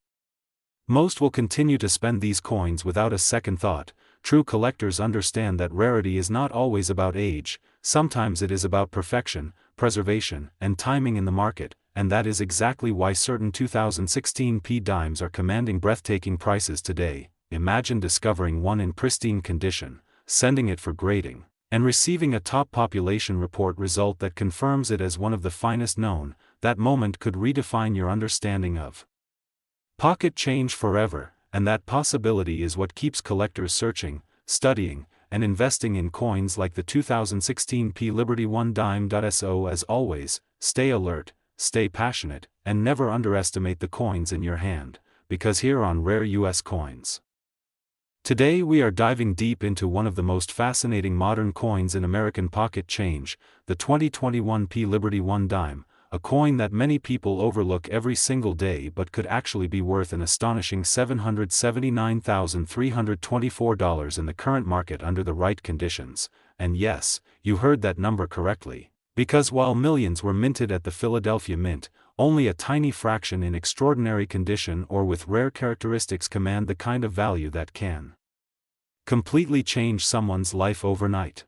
most will continue to spend these coins without a second thought, true collectors understand that rarity is not always about age, sometimes it is about perfection, preservation, and timing in the market, and that is exactly why certain 2016 P dimes are commanding breathtaking prices today. Imagine discovering one in pristine condition, sending it for grading, and receiving a top population report result that confirms it as one of the finest known. That moment could redefine your understanding of pocket change forever, and that possibility is what keeps collectors searching, studying, and investing in coins like the 2016 P Liberty 1 dime. So as always, stay alert, stay passionate, and never underestimate the coins in your hand, because here on Rare U.S. Coins today we are diving deep into one of the most fascinating modern coins in American pocket change, the 2021 P Liberty 1 dime, a coin that many people overlook every single day but could actually be worth an astonishing $779,324 in the current market under the right conditions. And yes, you heard that number correctly, because while millions were minted at the Philadelphia Mint, only a tiny fraction in extraordinary condition or with rare characteristics command the kind of value that can completely change someone's life overnight.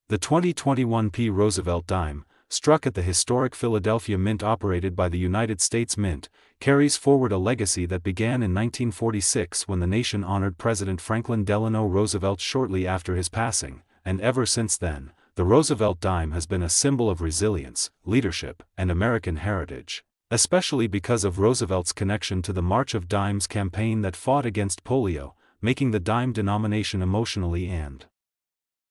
The 2021 P Roosevelt dime, struck at the historic Philadelphia Mint operated by the United States Mint, carries forward a legacy that began in 1946 when the nation honored President Franklin Delano Roosevelt shortly after his passing, and ever since then, the Roosevelt dime has been a symbol of resilience, leadership, and American heritage, especially because of Roosevelt's connection to the March of Dimes campaign that fought against polio, making the dime denomination emotionally and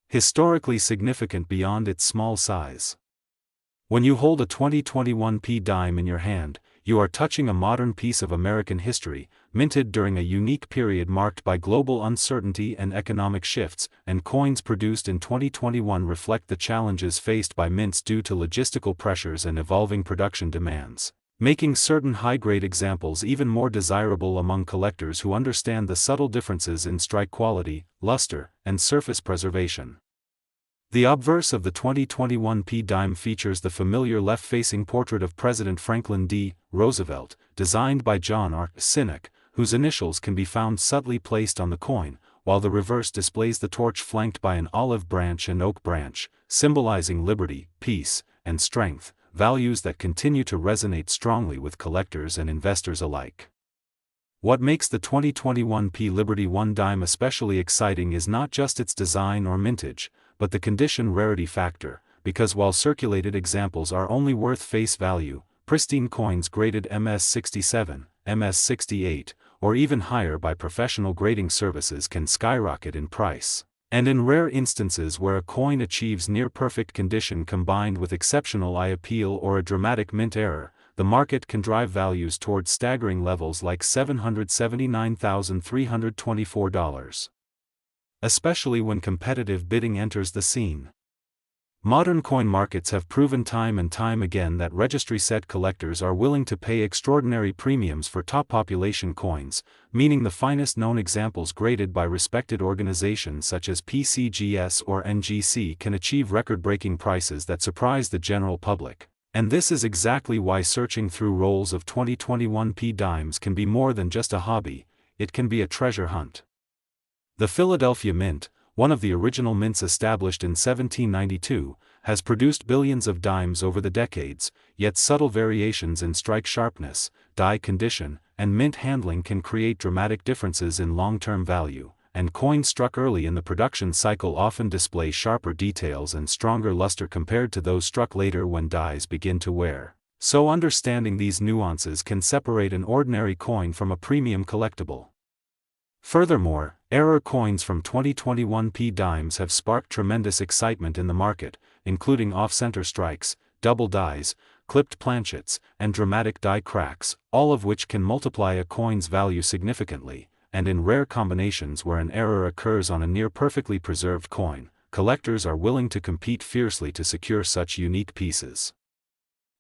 historically significant beyond its small size. When you hold a 2021 P dime in your hand, you are touching a modern piece of American history, minted during a unique period marked by global uncertainty and economic shifts, and coins produced in 2021 reflect the challenges faced by mints due to logistical pressures and evolving production demands, making certain high-grade examples even more desirable among collectors who understand the subtle differences in strike quality, luster, and surface preservation. The obverse of the 2021 P-dime features the familiar left-facing portrait of President Franklin D. Roosevelt, designed by John R. Sinek, whose initials can be found subtly placed on the coin, while the reverse displays the torch flanked by an olive branch and oak branch, symbolizing liberty, peace, and strength, values that continue to resonate strongly with collectors and investors alike. What makes the 2021 P Liberty 1 dime especially exciting is not just its design or mintage, but the condition rarity factor, because while circulated examples are only worth face value, pristine coins graded MS67, MS68, or even higher by professional grading services can skyrocket in price. And in rare instances where a coin achieves near-perfect condition combined with exceptional eye appeal or a dramatic mint error, the market can drive values towards staggering levels like $779,324. Especially when competitive bidding enters the scene. Modern coin markets have proven time and time again that registry-set collectors are willing to pay extraordinary premiums for top population coins, meaning the finest known examples graded by respected organizations such as PCGS or NGC can achieve record-breaking prices that surprise the general public. And this is exactly why searching through rolls of 2021 P-dimes can be more than just a hobby, it can be a treasure hunt. The Philadelphia Mint, one of the original mints established in 1792, has produced billions of dimes over the decades, yet subtle variations in strike sharpness, die condition, and mint handling can create dramatic differences in long-term value, and coins struck early in the production cycle often display sharper details and stronger luster compared to those struck later when dies begin to wear. So understanding these nuances can separate an ordinary coin from a premium collectible. Furthermore, error coins from 2021 P-dimes have sparked tremendous excitement in the market, including off-center strikes, double dies, clipped planchets, and dramatic die cracks, all of which can multiply a coin's value significantly, and in rare combinations where an error occurs on a near-perfectly preserved coin, collectors are willing to compete fiercely to secure such unique pieces.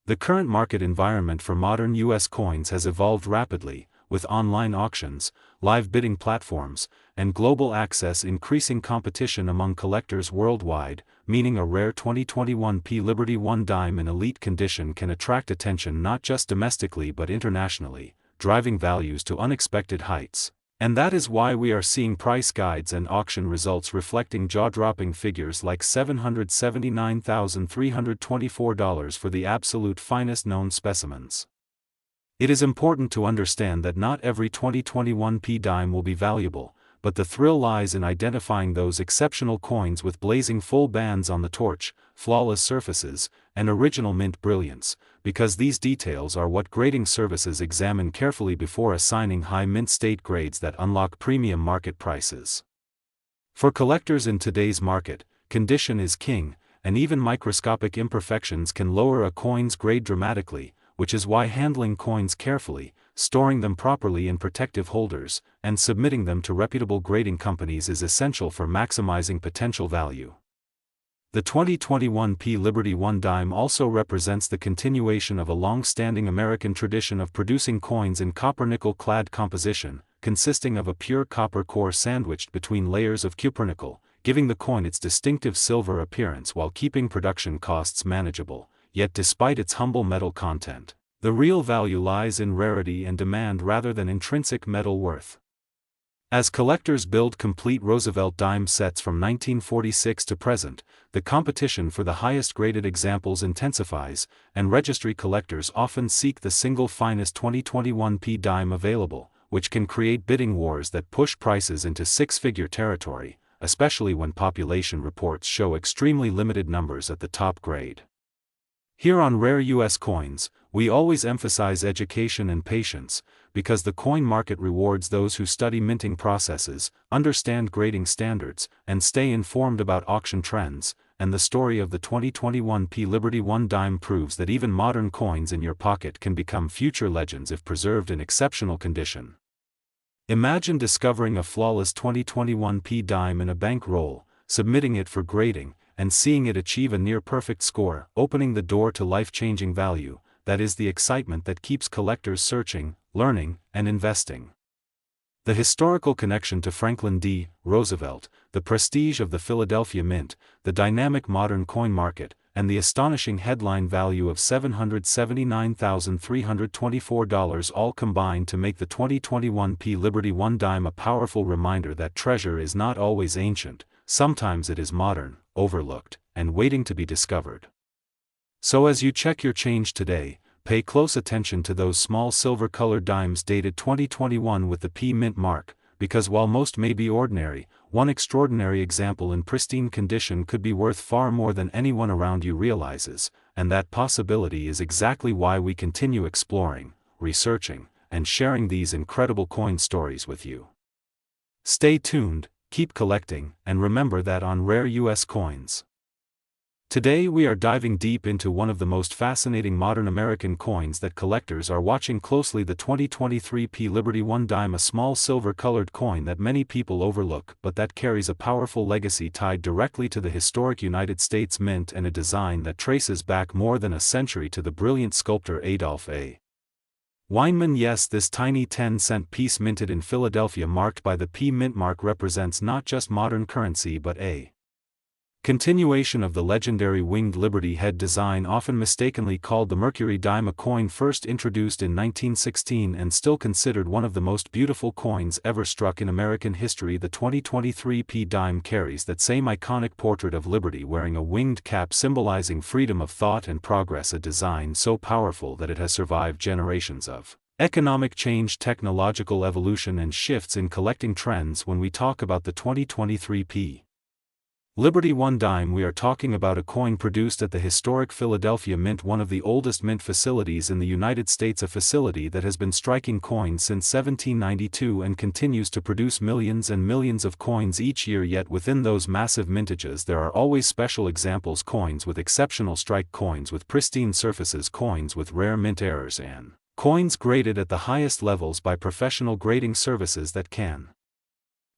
The current market environment for modern U.S. coins has evolved rapidly, with online auctions, live bidding platforms, and global access increasing competition among collectors worldwide, meaning a rare 2021 P Liberty 1 dime in elite condition can attract attention not just domestically but internationally, driving values to unexpected heights. And that is why we are seeing price guides and auction results reflecting jaw-dropping figures like $779,324 for the absolute finest known specimens. It is important to understand that not every 2021 P-dime will be valuable, but the thrill lies in identifying those exceptional coins with blazing full bands on the torch, flawless surfaces, and original mint brilliance, because these details are what grading services examine carefully before assigning high mint state grades that unlock premium market prices. For collectors in today's market, condition is king, and even microscopic imperfections can lower a coin's grade dramatically, which is why handling coins carefully, storing them properly in protective holders, and submitting them to reputable grading companies is essential for maximizing potential value. The 2021 P Liberty 1 dime also represents the continuation of a long-standing American tradition of producing coins in copper-nickel clad composition, consisting of a pure copper core sandwiched between layers of cupronickel, giving the coin its distinctive silver appearance while keeping production costs manageable. Yet despite its humble metal content, the real value lies in rarity and demand rather than intrinsic metal worth. As collectors build complete Roosevelt dime sets from 1946 to present, the competition for the highest graded examples intensifies, and registry collectors often seek the single finest 2021 P dime available, which can create bidding wars that push prices into six-figure territory, especially when population reports show extremely limited numbers at the top grade. Here on Rare U.S. Coins, we always emphasize education and patience, because the coin market rewards those who study minting processes, understand grading standards, and stay informed about auction trends, and the story of the 2021 P Liberty 1 dime proves that even modern coins in your pocket can become future legends if preserved in exceptional condition. Imagine discovering a flawless 2021 P dime in a bank roll, submitting it for grading, and seeing it achieve a near-perfect score, opening the door to life-changing value. That is the excitement that keeps collectors searching, learning, and investing. The historical connection to Franklin D. Roosevelt, the prestige of the Philadelphia Mint, the dynamic modern coin market, and the astonishing headline value of $779,324 all combine to make the 2021 P Liberty 1 dime a powerful reminder that treasure is not always ancient, sometimes it is modern, overlooked, and waiting to be discovered. So as you check your change today, pay close attention to those small silver-colored dimes dated 2021 with the P Mint mark, because while most may be ordinary, one extraordinary example in pristine condition could be worth far more than anyone around you realizes, and that possibility is exactly why we continue exploring, researching, and sharing these incredible coin stories with you. Stay tuned, keep collecting, and remember that on Rare U.S. Coins. Today we are diving deep into one of the most fascinating modern American coins that collectors are watching closely, the 2023 P Liberty 1 dime, a small silver-colored coin that many people overlook but that carries a powerful legacy tied directly to the historic United States Mint and a design that traces back more than a century to the brilliant sculptor Adolph A. Weinman. Yes, this tiny 10-cent piece minted in Philadelphia marked by the P Mint mark represents not just modern currency but a continuation of the legendary winged Liberty head design, often mistakenly called the Mercury dime, a coin first introduced in 1916 and still considered one of the most beautiful coins ever struck in American history. The 2023 P dime carries that same iconic portrait of Liberty wearing a winged cap symbolizing freedom of thought and progress, a design so powerful that it has survived generations of economic change, technological evolution, and shifts in collecting trends. When we talk about the 2023 P Liberty 1 dime, we are talking about a coin produced at the historic Philadelphia Mint, one of the oldest mint facilities in the United States, a facility that has been striking coins since 1792 and continues to produce millions and millions of coins each year. Yet within those massive mintages there are always special examples: coins with exceptional strike, coins with pristine surfaces, coins with rare mint errors, and coins graded at the highest levels by professional grading services that can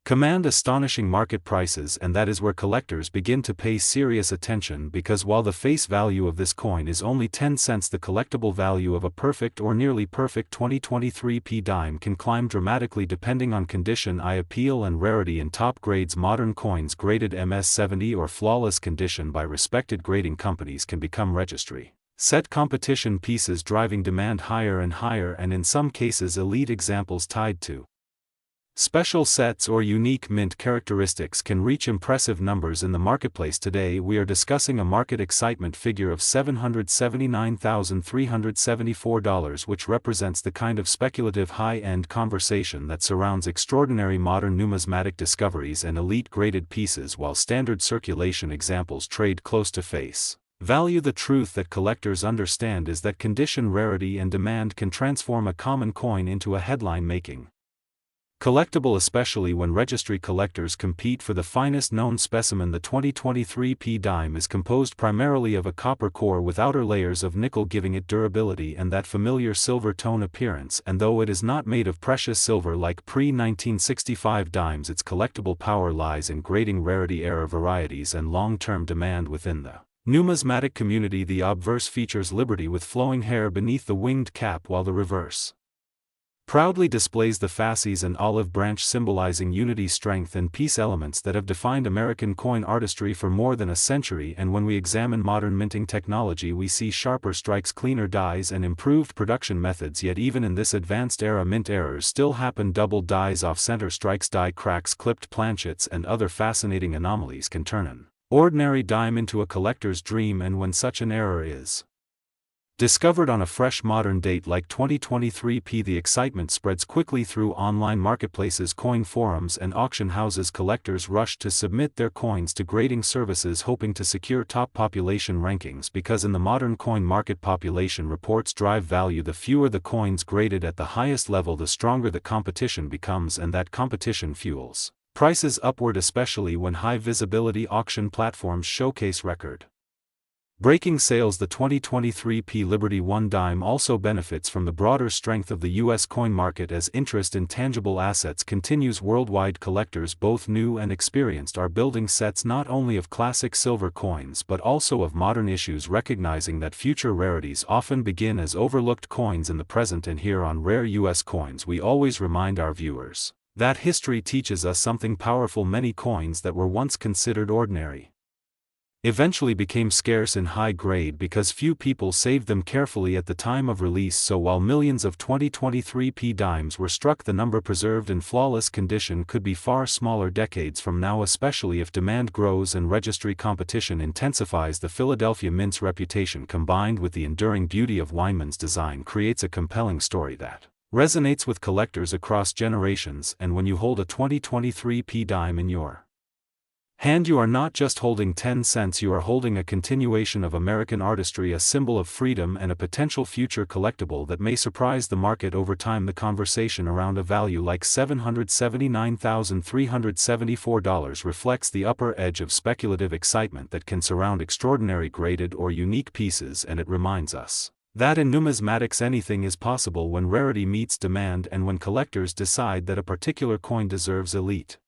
command astonishing market prices. And that is where collectors begin to pay serious attention, because while the face value of this coin is only 10 cents, the collectible value of a perfect or nearly perfect 2023 P dime can climb dramatically depending on condition, eye appeal, and rarity. In top grades, modern coins graded MS-70 or flawless condition by respected grading companies can become registry set competition pieces, driving demand higher and higher, and in some cases elite examples tied to special sets or unique mint characteristics can reach impressive numbers in the marketplace. Today we are discussing a market excitement figure of $779,374, which represents the kind of speculative high-end conversation that surrounds extraordinary modern numismatic discoveries and elite graded pieces, while standard circulation examples trade close to face value. The truth that collectors understand is that condition, rarity, and demand can transform a common coin into a headline-making collectible, especially when registry collectors compete for the finest known specimen. The 2023 P dime is composed primarily of a copper core with outer layers of nickel, giving it durability and that familiar silver tone appearance. And though it is not made of precious silver like pre-1965 dimes, its collectible power lies in grading, rarity, error varieties, and long-term demand within the numismatic community. The obverse features Liberty with flowing hair beneath the winged cap, while the reverse proudly displays the fasces and olive branch, symbolizing unity, strength, and peace, elements that have defined American coin artistry for more than a century. And when we examine modern minting technology, we see sharper strikes, cleaner dies, and improved production methods. Yet even in this advanced era, mint errors still happen. Double dies, off-center strikes, die cracks, clipped planchets, and other fascinating anomalies can turn an ordinary dime into a collector's dream. And when such an error is discovered on a fresh modern date like 2023 P, the excitement spreads quickly through online marketplaces, coin forums, and auction houses. Collectors rush to submit their coins to grading services, hoping to secure top population rankings, because in the modern coin market, population reports drive value. The fewer the coins graded at the highest level, the stronger the competition becomes, and that competition fuels prices upward, especially when high-visibility auction platforms showcase record breaking sales. The 2023 P Liberty 1 dime also benefits from the broader strength of the U.S. coin market as interest in tangible assets continues worldwide. Collectors, both new and experienced, are building sets not only of classic silver coins but also of modern issues, recognizing that future rarities often begin as overlooked coins in the present. And here on Rare U.S. Coins we always remind our viewers that history teaches us something powerful. Many coins that were once considered ordinary eventually became scarce in high grade because few people saved them carefully at the time of release. So while millions of 2023 P dimes were struck, the number preserved in flawless condition could be far smaller decades from now, especially if demand grows and registry competition intensifies. The Philadelphia Mint's reputation, combined with the enduring beauty of Weinman's design, creates a compelling story that resonates with collectors across generations. And when you hold a 2023 P dime in your hand, you are not just holding 10 cents, you are holding a continuation of American artistry, a symbol of freedom, and a potential future collectible that may surprise the market over time. The conversation around a value like $779,374 reflects the upper edge of speculative excitement that can surround extraordinary graded or unique pieces, and it reminds us that in numismatics anything is possible when rarity meets demand and when collectors decide that a particular coin deserves elite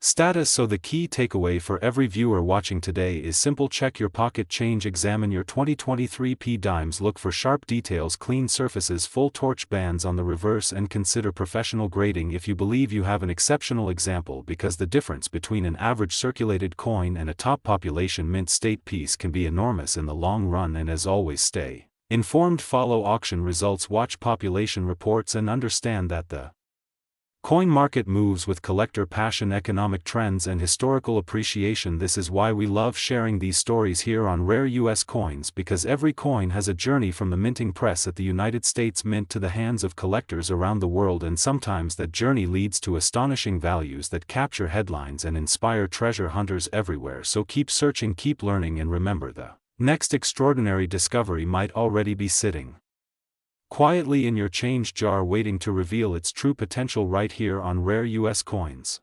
status. So the key takeaway for every viewer watching today is simple: check your pocket change, examine your 2023 P dimes, look for sharp details, clean surfaces, full torch bands on the reverse, and consider professional grading if you believe you have an exceptional example, because the difference between an average circulated coin and a top population mint state piece can be enormous in the long run. And as always, stay informed, follow auction results, watch population reports, and understand that the coin market moves with collector passion, economic trends, and historical appreciation. This is why we love sharing these stories here on Rare U.S. Coins, because every coin has a journey from the minting press at the United States Mint to the hands of collectors around the world, and sometimes that journey leads to astonishing values that capture headlines and inspire treasure hunters everywhere. So keep searching, keep learning, and remember, the next extraordinary discovery might already be sitting quietly in your change jar, waiting to reveal its true potential, right here on Rare U.S. Coins.